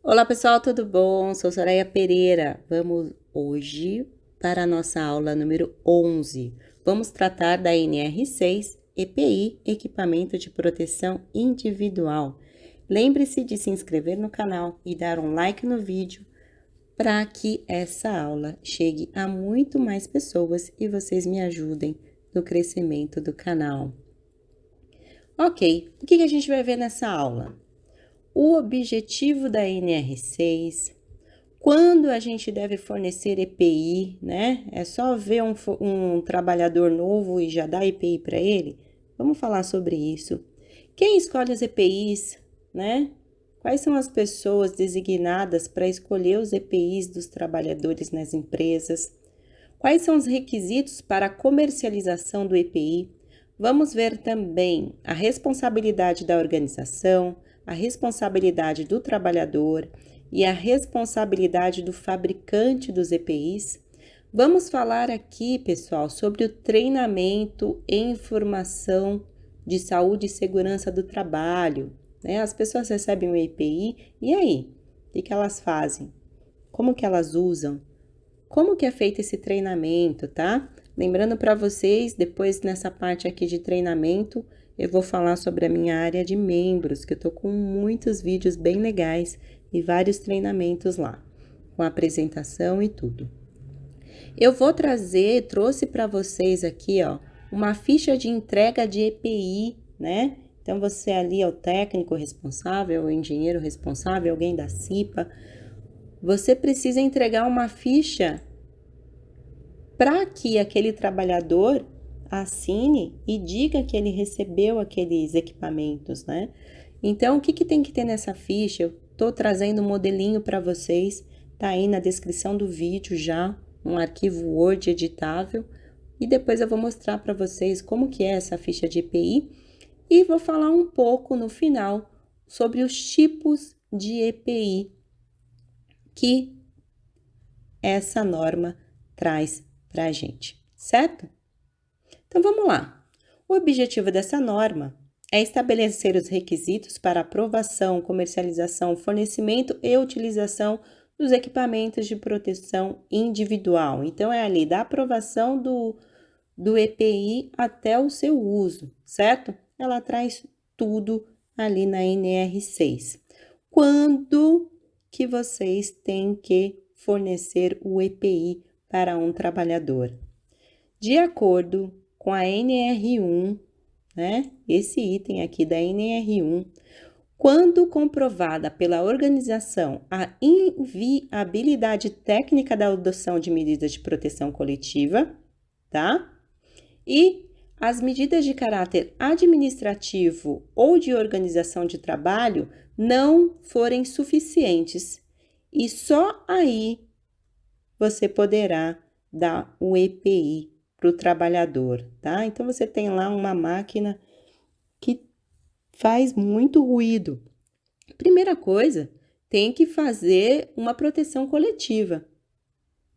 Olá pessoal, tudo bom? Sou Soraya Pereira. Vamos hoje para a nossa aula número 11. Vamos tratar da NR6 EPI, Equipamento de Proteção Individual. Lembre-se de se inscrever no canal e dar um like no vídeo para que essa aula chegue a muito mais pessoas e vocês me ajudem no crescimento do canal. Ok, o que a gente vai ver nessa aula? O objetivo da NR6, quando a gente deve fornecer EPI, né? É só ver um trabalhador novo e já dar EPI para ele? Vamos falar sobre isso. Quem escolhe as EPIs, né? Quais são as pessoas designadas para escolher os EPIs dos trabalhadores nas empresas? Quais são os requisitos para a comercialização do EPI? Vamos ver também a responsabilidade da organização, a responsabilidade do trabalhador e a responsabilidade do fabricante dos EPIs. Vamos falar aqui, pessoal, sobre o treinamento em informação de saúde e segurança do trabalho, né? As pessoas recebem o EPI e aí? O que elas fazem? Como que elas usam? Como que é feito esse treinamento, tá? Lembrando para vocês, depois nessa parte aqui de treinamento, eu vou falar sobre a minha área de membros, que eu tô com muitos vídeos bem legais e vários treinamentos lá, com apresentação e tudo. Eu vou trouxe para vocês aqui, ó, uma ficha de entrega de EPI, né? Então você ali é o técnico responsável, o engenheiro responsável, alguém da CIPA. Você precisa entregar uma ficha para que aquele trabalhador assine e diga que ele recebeu aqueles equipamentos, né? Então, o que tem que ter nessa ficha? Eu estou trazendo um modelinho para vocês, tá aí na descrição do vídeo já, um arquivo Word editável, e depois eu vou mostrar para vocês como que é essa ficha de EPI e vou falar um pouco no final sobre os tipos de EPI que essa norma traz para a gente, certo? Então vamos lá. O objetivo dessa norma é estabelecer os requisitos para aprovação, comercialização, fornecimento e utilização dos equipamentos de proteção individual. Então, é ali da aprovação do EPI até o seu uso, certo? Ela traz tudo ali na NR6. Quando que vocês têm que fornecer o EPI para um trabalhador? De acordo com a NR1, né? Esse item aqui da NR1, quando comprovada pela organização a inviabilidade técnica da adoção de medidas de proteção coletiva, tá? E as medidas de caráter administrativo ou de organização de trabalho não forem suficientes, e só aí você poderá dar o EPI para o trabalhador, tá? Então, você tem lá uma máquina que faz muito ruído. Primeira coisa, tem que fazer uma proteção coletiva,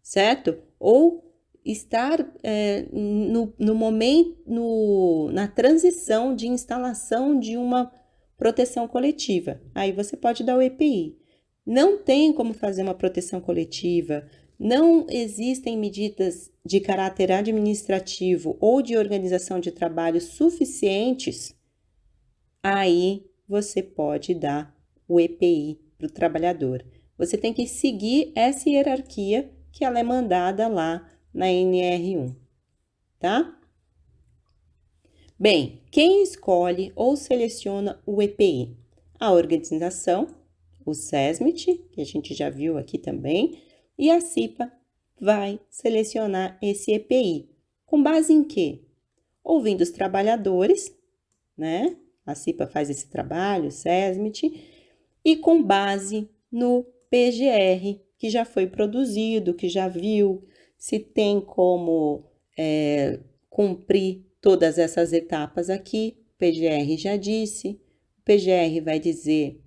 certo? Ou estar no momento, na transição de instalação de uma proteção coletiva. Aí você pode dar o EPI. Não tem como fazer uma proteção coletiva, não existem medidas de caráter administrativo ou de organização de trabalho suficientes, aí você pode dar o EPI para o trabalhador. Você tem que seguir essa hierarquia que ela é mandada lá na NR1, tá? Bem, quem escolhe ou seleciona o EPI? A organização, o SESMIT, que a gente já viu aqui também, e a CIPA vai selecionar esse EPI. Com base em quê? Ouvindo os trabalhadores, né? A CIPA faz esse trabalho, o SESMIT, e com base no PGR, que já foi produzido, que já viu se tem como cumprir todas essas etapas aqui. O PGR já disse, o PGR vai dizer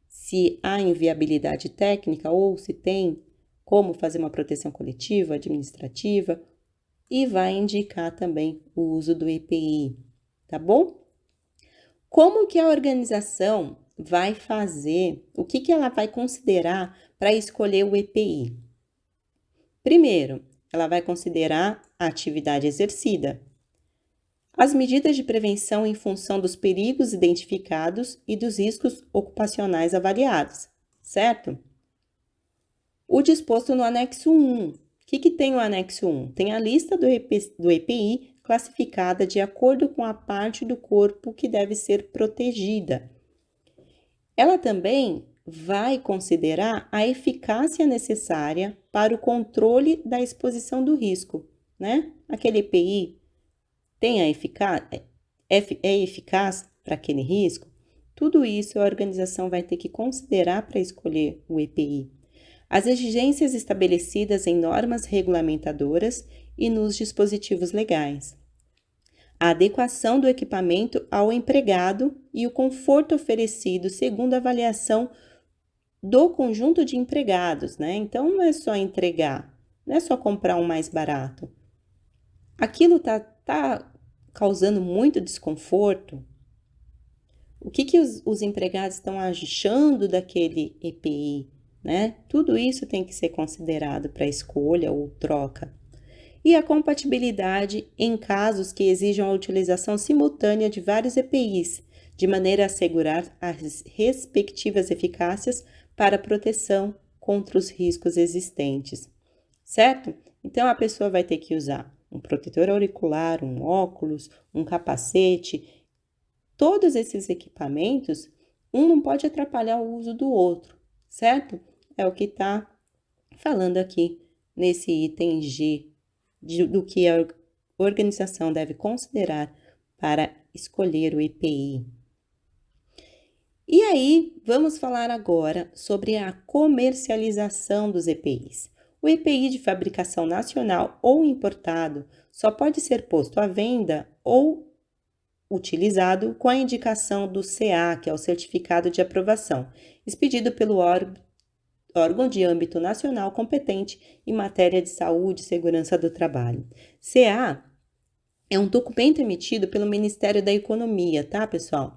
se há inviabilidade técnica ou se tem como fazer uma proteção coletiva, administrativa, e vai indicar também o uso do EPI, tá bom? Como que a organização vai fazer, o que ela vai considerar para escolher o EPI? Primeiro, ela vai considerar a atividade exercida, as medidas de prevenção em função dos perigos identificados e dos riscos ocupacionais avaliados, certo? O disposto no anexo 1. O que tem o anexo 1? Tem a lista do EPI classificada de acordo com a parte do corpo que deve ser protegida. Ela também vai considerar a eficácia necessária para o controle da exposição do risco, né? Aquele EPI é eficaz para aquele risco? Tudo isso a organização vai ter que considerar para escolher o EPI. As exigências estabelecidas em normas regulamentadoras e nos dispositivos legais. A adequação do equipamento ao empregado e o conforto oferecido segundo a avaliação do conjunto de empregados, né? Então, não é só entregar, não é só comprar um mais barato. Aquilo tá causando muito desconforto? O que os empregados estão achando daquele EPI, né? Tudo isso tem que ser considerado para escolha ou troca. E a compatibilidade em casos que exijam a utilização simultânea de vários EPIs, de maneira a assegurar as respectivas eficácias para proteção contra os riscos existentes, certo? Então, a pessoa vai ter que usar um protetor auricular, um óculos, um capacete. Todos esses equipamentos, um não pode atrapalhar o uso do outro, certo? É o que está falando aqui nesse item G, do que a organização deve considerar para escolher o EPI. E aí, vamos falar agora sobre a comercialização dos EPIs. O EPI de fabricação nacional ou importado só pode ser posto à venda ou utilizado com a indicação do CA, que é o Certificado de Aprovação, expedido pelo órgão de âmbito nacional competente em matéria de saúde e segurança do trabalho. CA é um documento emitido pelo Ministério da Economia, tá, pessoal?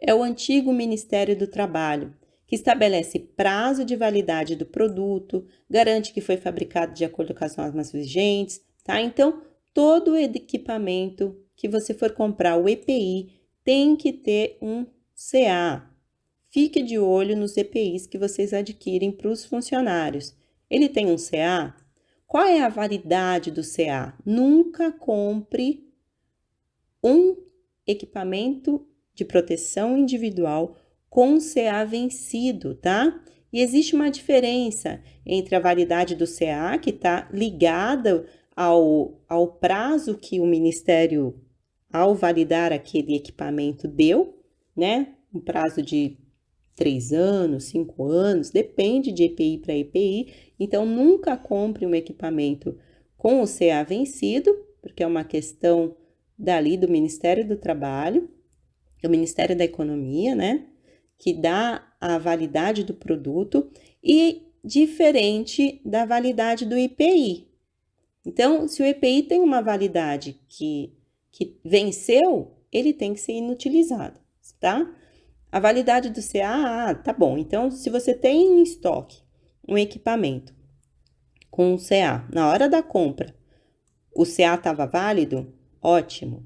É o antigo Ministério do Trabalho, que estabelece prazo de validade do produto, garante que foi fabricado de acordo com as normas vigentes, tá? Então, todo equipamento que você for comprar, o EPI, tem que ter um CA. Fique de olho nos EPIs que vocês adquirem para os funcionários. Ele tem um CA? Qual é a validade do CA? Nunca compre um equipamento de proteção individual com CA vencido, tá? E existe uma diferença entre a validade do CA, que está ligada ao prazo que o Ministério, ao validar aquele equipamento, deu, né? Um prazo de 3 anos, 5 anos, depende de EPI para EPI. Então, nunca compre um equipamento com o CA vencido, porque é uma questão dali do Ministério do Trabalho, do Ministério da Economia, né? Que dá a validade do produto e diferente da validade do EPI. Então, se o EPI tem uma validade que venceu, ele tem que ser inutilizado, tá? A validade do CA, tá bom. Então, se você tem em estoque um equipamento com CA, na hora da compra, o CA estava válido, ótimo.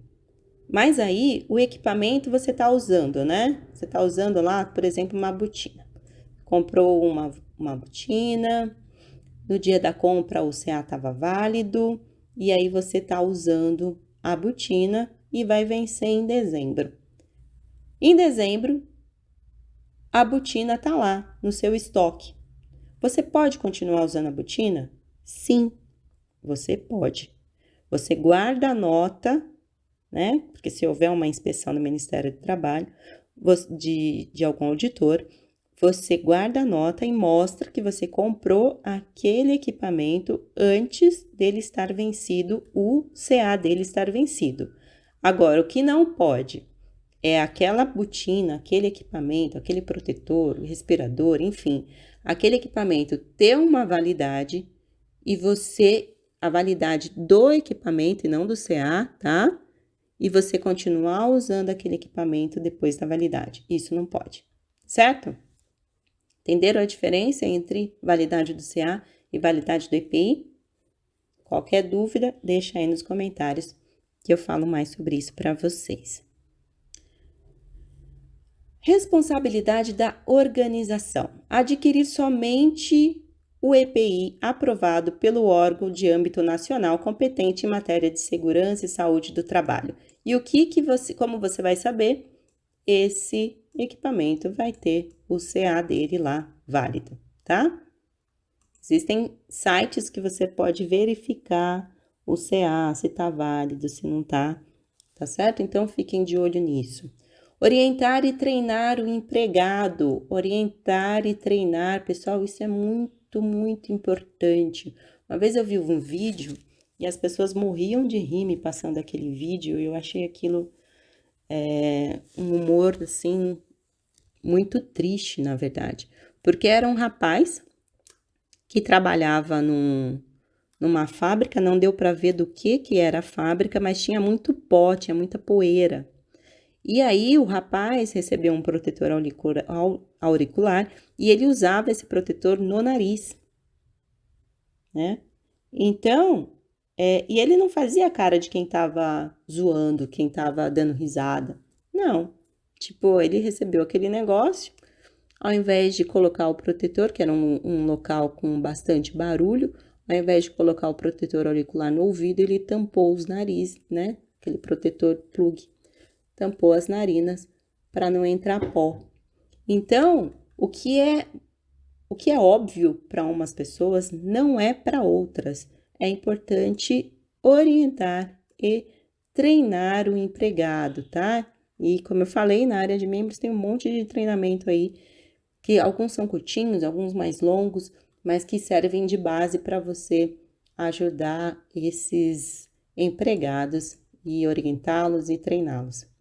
Mas aí, o equipamento você está usando, né? Você está usando lá, por exemplo, uma botina. Comprou uma botina, no dia da compra o CA estava válido, e aí você está usando a botina e vai vencer em dezembro. Em dezembro, a botina está lá no seu estoque. Você pode continuar usando a botina? Sim, você pode. Você guarda a nota, né? Porque se houver uma inspeção no Ministério do Trabalho de algum auditor, você guarda a nota e mostra que você comprou aquele equipamento antes dele estar vencido, o CA dele estar vencido. Agora, o que não pode é aquela botina, aquele equipamento, aquele protetor, o respirador, enfim, aquele equipamento ter uma validade e a validade do equipamento e não do CA, tá? E você continuar usando aquele equipamento depois da validade. Isso não pode, certo? Entenderam a diferença entre validade do CA e validade do EPI? Qualquer dúvida, deixa aí nos comentários que eu falo mais sobre isso para vocês. Responsabilidade da organização. Adquirir somente o EPI aprovado pelo órgão de âmbito nacional competente em matéria de segurança e saúde do trabalho. E como você vai saber, esse equipamento vai ter o CA dele lá válido, tá? Existem sites que você pode verificar o CA, se tá válido, se não tá certo? Então, fiquem de olho nisso. Orientar e treinar o empregado. Orientar e treinar, pessoal, isso é muito, muito importante. Uma vez eu vi um vídeo e as pessoas morriam de rir me passando aquele vídeo e eu achei aquilo um humor, assim, muito triste, na verdade. Porque era um rapaz que trabalhava numa fábrica, não deu para ver do que era a fábrica, mas tinha muito pó, tinha muita poeira. E aí o rapaz recebeu um protetor auricular e ele usava esse protetor no nariz, né? Então, e ele não fazia a cara de quem tava zoando, quem tava dando risada. Não. Tipo, ele recebeu aquele negócio, ao invés de colocar o protetor, que era um local com bastante barulho, ao invés de colocar o protetor auricular no ouvido, ele tampou os narizes, né? Aquele protetor plug. Tampou as narinas para não entrar pó. Então, o que é óbvio para umas pessoas não é para outras. É importante orientar e treinar o empregado, tá? E como eu falei, na área de membros tem um monte de treinamento aí, que alguns são curtinhos, alguns mais longos, mas que servem de base para você ajudar esses empregados e orientá-los e treiná-los.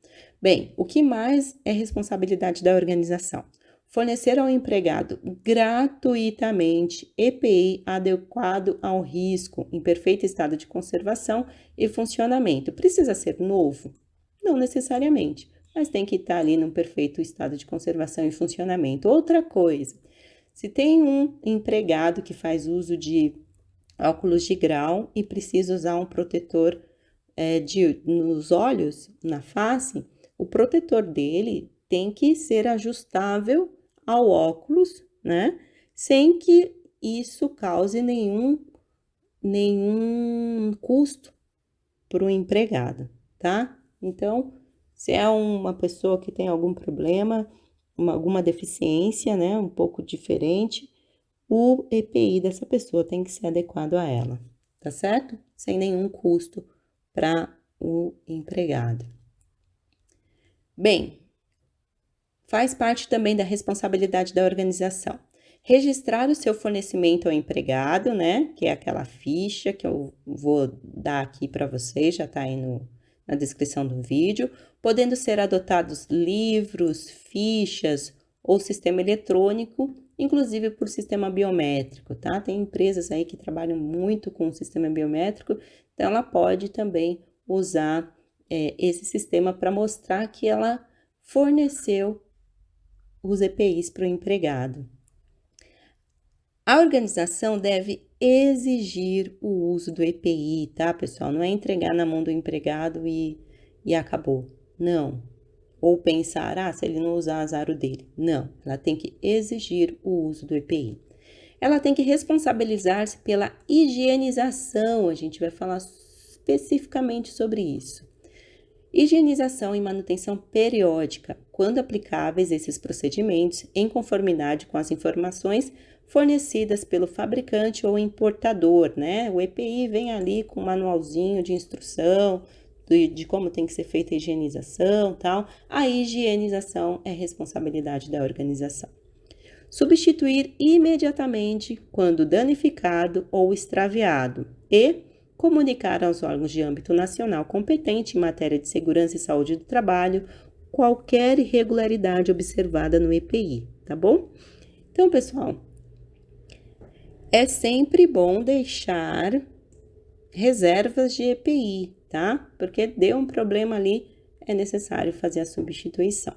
Bem, o que mais é responsabilidade da organização? Fornecer ao empregado gratuitamente EPI adequado ao risco, em perfeito estado de conservação e funcionamento. Precisa ser novo? Não necessariamente, mas tem que estar ali num perfeito estado de conservação e funcionamento. Outra coisa, se tem um empregado que faz uso de óculos de grau e precisa usar um protetor nos olhos, na face, o protetor dele tem que ser ajustável ao óculos, né? Sem que isso cause nenhum custo para o empregado, tá? Então, se é uma pessoa que tem algum problema, alguma deficiência, né? Um pouco diferente, o EPI dessa pessoa tem que ser adequado a ela, tá certo? Sem nenhum custo para o empregado. Bem, faz parte também da responsabilidade da organização. Registrar o seu fornecimento ao empregado, né? Que é aquela ficha que eu vou dar aqui para vocês, já está aí na descrição do vídeo, podendo ser adotados livros, fichas ou sistema eletrônico, inclusive por sistema biométrico, tá? Tem empresas aí que trabalham muito com o sistema biométrico, então ela pode também usar esse sistema para mostrar que ela forneceu os EPIs para o empregado. A organização deve exigir o uso do EPI, tá, pessoal? Não é entregar na mão do empregado e acabou. Não. Ou pensar, se ele não usar, azar o dele. Não. Ela tem que exigir o uso do EPI. Ela tem que responsabilizar-se pela higienização. A gente vai falar especificamente sobre isso. Higienização e manutenção periódica, quando aplicáveis esses procedimentos, em conformidade com as informações fornecidas pelo fabricante ou importador, né? O EPI vem ali com um manualzinho de instrução de como tem que ser feita a higienização, tal. A higienização é responsabilidade da organização. Substituir imediatamente quando danificado ou extraviado e comunicar aos órgãos de âmbito nacional competente em matéria de segurança e saúde do trabalho qualquer irregularidade observada no EPI, tá bom? Então, pessoal, é sempre bom deixar reservas de EPI, tá? Porque deu um problema ali, é necessário fazer a substituição.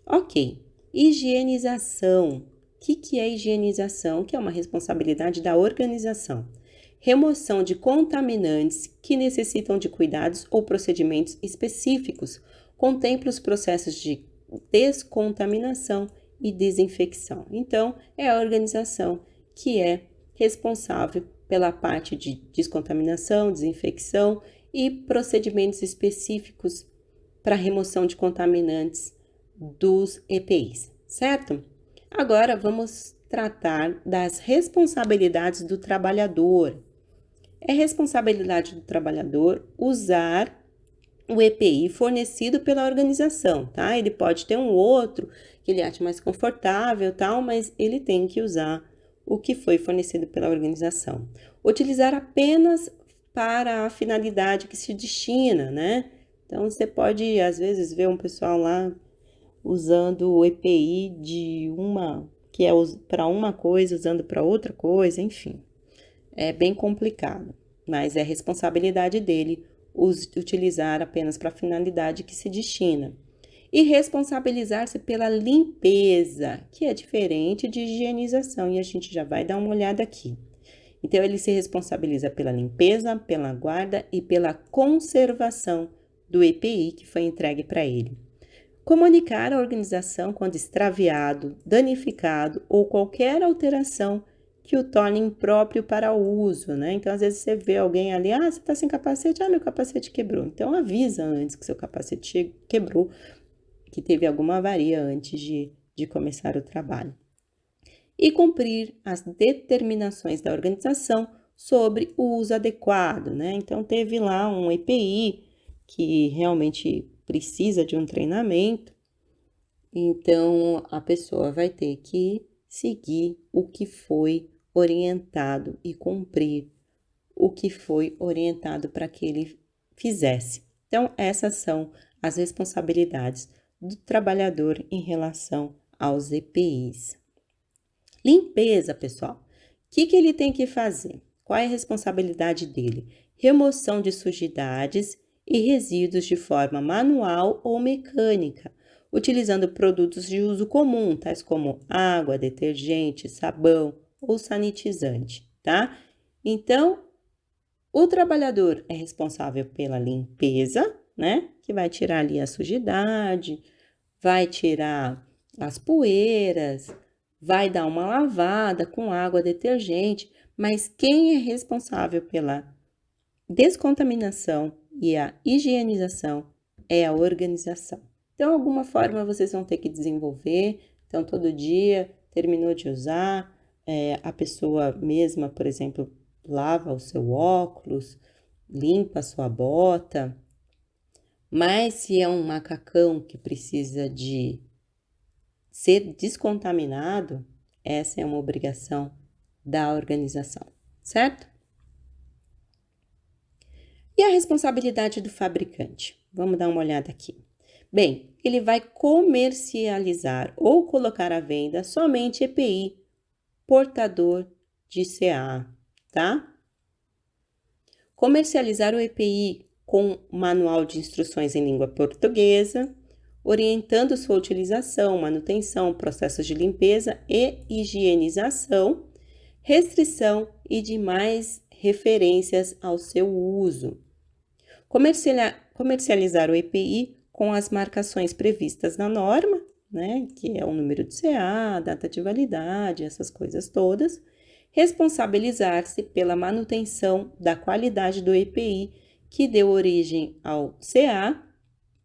Ok. Higienização. O que é higienização? Que é uma responsabilidade da organização. Remoção de contaminantes que necessitam de cuidados ou procedimentos específicos. Contempla os processos de descontaminação e desinfecção. Então, é a organização que é responsável pela parte de descontaminação, desinfecção e procedimentos específicos para remoção de contaminantes dos EPIs, certo? Agora vamos tratar das responsabilidades do trabalhador. É responsabilidade do trabalhador usar o EPI fornecido pela organização, tá? Ele pode ter um outro que ele acha mais confortável, tal, mas ele tem que usar o que foi fornecido pela organização. Utilizar apenas para a finalidade que se destina, né? Então, você pode, às vezes, ver um pessoal lá usando o EPI que é para uma coisa, usando para outra coisa, enfim. É bem complicado, mas é responsabilidade dele utilizar apenas para a finalidade que se destina. E responsabilizar-se pela limpeza, que é diferente de higienização, e a gente já vai dar uma olhada aqui. Então, ele se responsabiliza pela limpeza, pela guarda e pela conservação do EPI que foi entregue para ele. Comunicar à organização quando extraviado, danificado ou qualquer alteração que o torne impróprio para o uso, né? Então, às vezes você vê alguém ali, você tá sem capacete, meu capacete quebrou. Então, avisa antes que seu capacete quebrou, que teve alguma avaria antes de começar o trabalho. E cumprir as determinações da organização sobre o uso adequado, né? Então, teve lá um EPI que realmente precisa de um treinamento, então a pessoa vai ter que seguir o que foi orientado e cumprir o que foi orientado para que ele fizesse. Então, essas são as responsabilidades do trabalhador em relação aos EPIs. Limpeza, pessoal. O que ele tem que fazer? Qual é a responsabilidade dele? Remoção de sujidades e resíduos de forma manual ou mecânica, utilizando produtos de uso comum, tais como água, detergente, sabão ou sanitizante, tá? Então, o trabalhador é responsável pela limpeza, né? Que vai tirar ali a sujidade, vai tirar as poeiras, vai dar uma lavada com água, detergente, mas quem é responsável pela descontaminação e a higienização é a organização. Então, alguma forma vocês vão ter que desenvolver. Então, todo dia, terminou de usar, a pessoa mesma, por exemplo, lava o seu óculos, limpa a sua bota. Mas se é um macacão que precisa de ser descontaminado, essa é uma obrigação da organização, certo? E a responsabilidade do fabricante? Vamos dar uma olhada aqui. Bem, ele vai comercializar ou colocar à venda somente EPI portador de CA, tá? Comercializar o EPI com manual de instruções em língua portuguesa, orientando sua utilização, manutenção, processos de limpeza e higienização, restrição e demais referências ao seu uso. Comercializar o EPI com as marcações previstas na norma, né, que é o número de CA, data de validade, essas coisas todas. Responsabilizar-se pela manutenção da qualidade do EPI que deu origem ao CA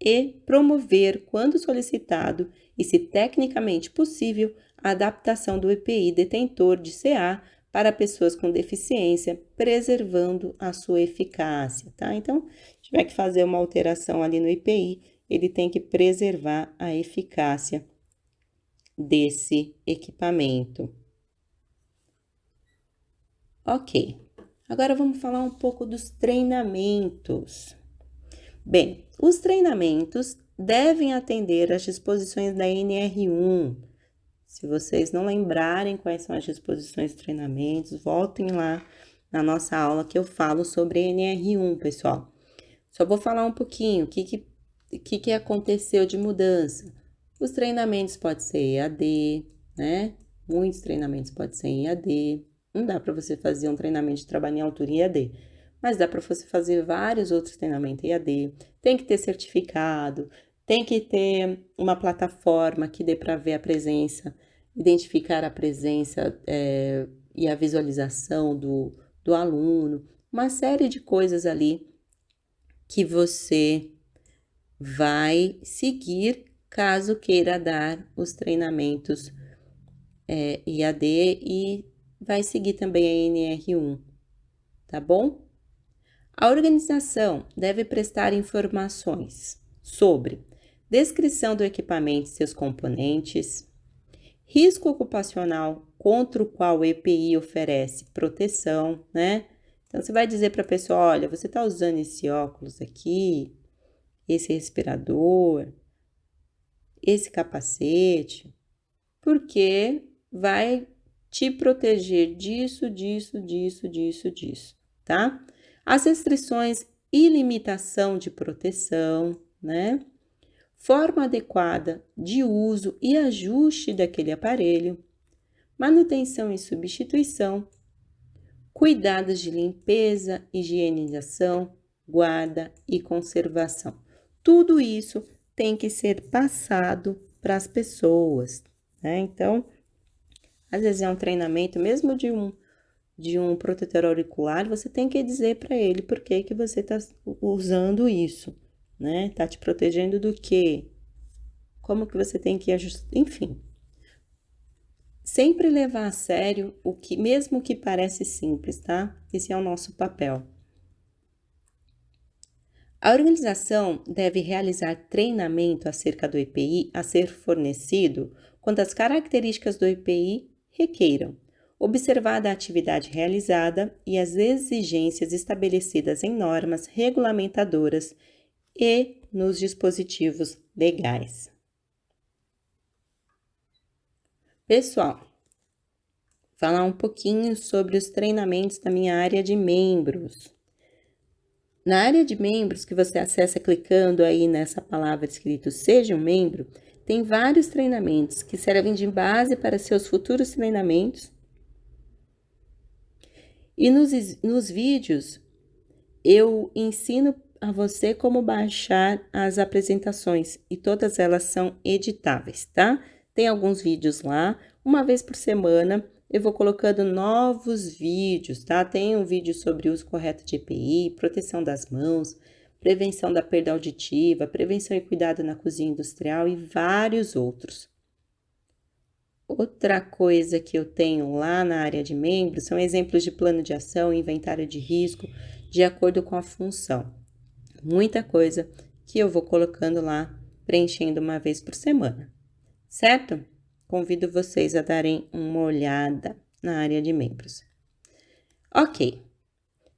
e promover, quando solicitado e se tecnicamente possível, a adaptação do EPI detentor de CA para pessoas com deficiência, preservando a sua eficácia, tá? Então, se tiver que fazer uma alteração ali no EPI, ele tem que preservar a eficácia desse equipamento. Ok, agora vamos falar um pouco dos treinamentos. Bem, os treinamentos devem atender às disposições da NR1. Se vocês não lembrarem quais são as disposições de treinamentos, voltem lá na nossa aula que eu falo sobre NR1, pessoal. Só vou falar um pouquinho o que aconteceu de mudança. Os treinamentos podem ser EAD, né? Muitos treinamentos podem ser em EAD. Não dá para você fazer um treinamento de trabalho em altura em EAD, mas dá para você fazer vários outros treinamentos em EAD. Tem que ter certificado, tem que ter uma plataforma que dê para ver a presença, identificar a presença e a visualização do aluno. Uma série de coisas ali que você vai seguir caso queira dar os treinamentos EAD e vai seguir também a NR1, tá bom? A organização deve prestar informações sobre descrição do equipamento e seus componentes, risco ocupacional contra o qual o EPI oferece proteção, né? Então, você vai dizer para a pessoa, olha, você está usando esse óculos aqui, esse respirador, esse capacete, porque vai te proteger disso, tá? As restrições e limitação de proteção, né? Forma adequada de uso e ajuste daquele aparelho, manutenção e substituição, cuidados de limpeza, higienização, guarda e conservação. Tudo isso tem que ser passado para as pessoas, né? Então, às vezes é um treinamento, mesmo de um protetor auricular, você tem que dizer para ele por que você está usando isso, né? Tá te protegendo do quê? Como que você tem que ajustar, enfim. Sempre levar a sério o que, mesmo que parece simples, tá? Esse é o nosso papel. A organização deve realizar treinamento acerca do EPI a ser fornecido quando as características do EPI requeiram, observada a atividade realizada e as exigências estabelecidas em normas regulamentadoras e nos dispositivos legais. Pessoal, falar um pouquinho sobre os treinamentos da minha área de membros. Na área de membros, que você acessa clicando aí nessa palavra escrito Seja um Membro, tem vários treinamentos que servem de base para seus futuros treinamentos. E nos vídeos, eu ensino a você como baixar as apresentações e todas elas são editáveis, tá? Tem alguns vídeos lá, uma vez por semana eu vou colocando novos vídeos, tá? Tem um vídeo sobre uso correto de EPI, proteção das mãos, prevenção da perda auditiva, prevenção e cuidado na cozinha industrial e vários outros. Outra coisa que eu tenho lá na área de membros são exemplos de plano de ação e inventário de risco de acordo com a função. Muita coisa que eu vou colocando lá, preenchendo uma vez por semana, certo? Convido vocês a darem uma olhada na área de membros. Ok,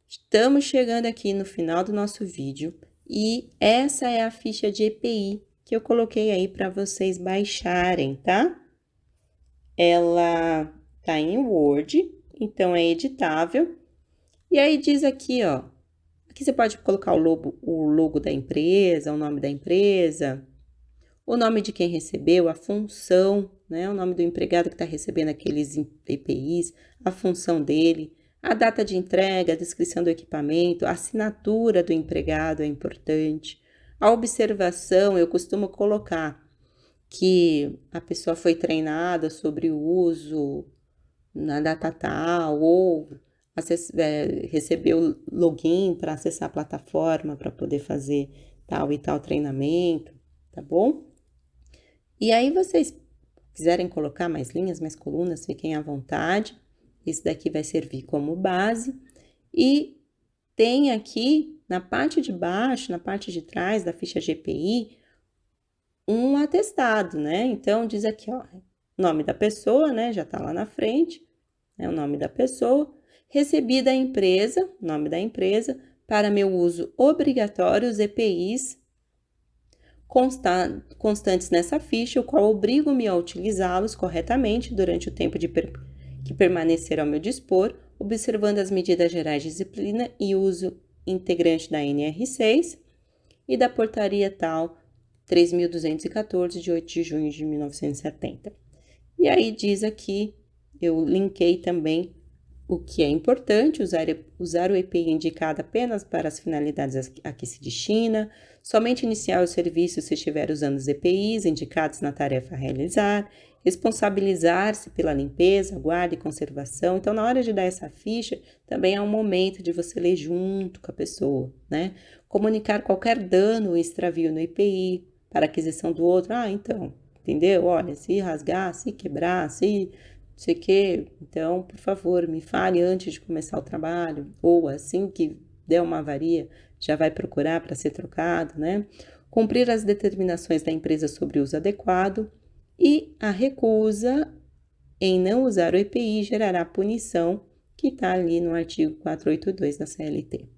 estamos chegando aqui no final do nosso vídeo e essa é a ficha de EPI que eu coloquei aí para vocês baixarem, tá? Ela tá em Word, então é editável. E aí diz aqui, ó, aqui você pode colocar o logo da empresa, o nome da empresa, o nome de quem recebeu, a função, né? O nome do empregado que está recebendo aqueles EPIs, a função dele, a data de entrega, a descrição do equipamento, a assinatura do empregado é importante. A observação, eu costumo colocar que a pessoa foi treinada sobre o uso na data tal, ou recebeu login para acessar a plataforma para poder fazer tal e tal treinamento, tá bom? E aí, vocês quiserem colocar mais linhas, mais colunas, fiquem à vontade. Esse daqui vai servir como base. E tem aqui, na parte de baixo, na parte de trás da ficha GPI, um atestado, né? Então, diz aqui, ó, nome da pessoa, né? Já tá lá na frente, é o nome da pessoa. Recebi da empresa, nome da empresa, para meu uso obrigatório, os EPIs constantes nessa ficha, o qual obrigo-me a utilizá-los corretamente durante o tempo que permanecer ao meu dispor, observando as medidas gerais de disciplina e uso integrante da NR6 e da portaria tal 3.214, de 8 de junho de 1970. E aí diz aqui, eu linkei também o que é importante, usar o EPI indicado apenas para as finalidades a que se destina, somente iniciar o serviço se estiver usando os EPIs indicados na tarefa a realizar, responsabilizar-se pela limpeza, guarda e conservação. Então, na hora de dar essa ficha, também é um momento de você ler junto com a pessoa, né? Comunicar qualquer dano ou extravio no EPI para aquisição do outro. Então, entendeu? Olha, se rasgar, se quebrar, se não sei o quê, então, por favor, me fale antes de começar o trabalho, ou assim que der uma avaria, já vai procurar para ser trocado, né? Cumprir as determinações da empresa sobre o uso adequado e a recusa em não usar o EPI gerará punição, que está ali no artigo 482 da CLT.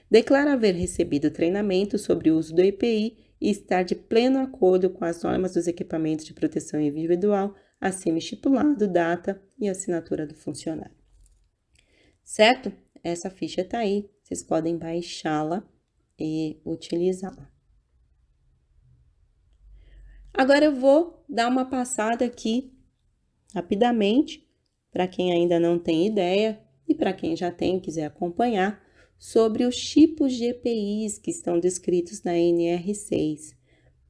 Declara haver recebido treinamento sobre o uso do EPI e estar de pleno acordo com as normas dos equipamentos de proteção individual acima estipulado, data e assinatura do funcionário. Certo? Essa ficha está aí, vocês podem baixá-la e utilizá-la. Agora eu vou dar uma passada aqui rapidamente, para quem ainda não tem ideia e para quem já tem e quiser acompanhar, sobre os tipos de EPIs que estão descritos na NR6.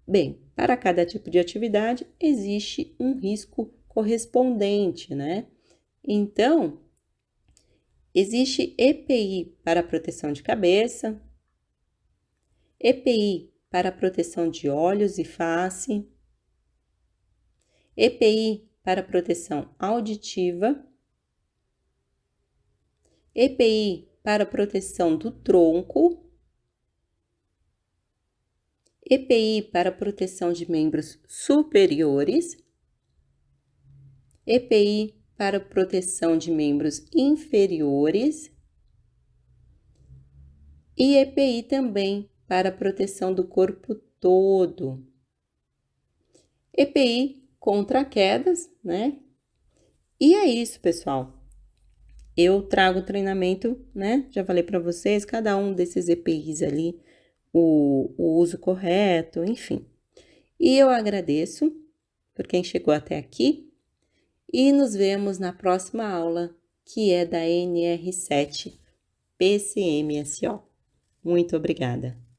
Bem, para cada tipo de atividade existe um risco correspondente, né? Então, existe EPI para proteção de cabeça, EPI para proteção de olhos e face, EPI para proteção auditiva, EPI para proteção do tronco, EPI para proteção de membros superiores, EPI para proteção de membros inferiores e EPI também para proteção do corpo todo. EPI contra quedas, né? E é isso, pessoal. Eu trago treinamento, né? Já falei para vocês, cada um desses EPIs ali, o uso correto, enfim. E eu agradeço por quem chegou até aqui e nos vemos na próxima aula, que é da NR7 PCMSO. Muito obrigada!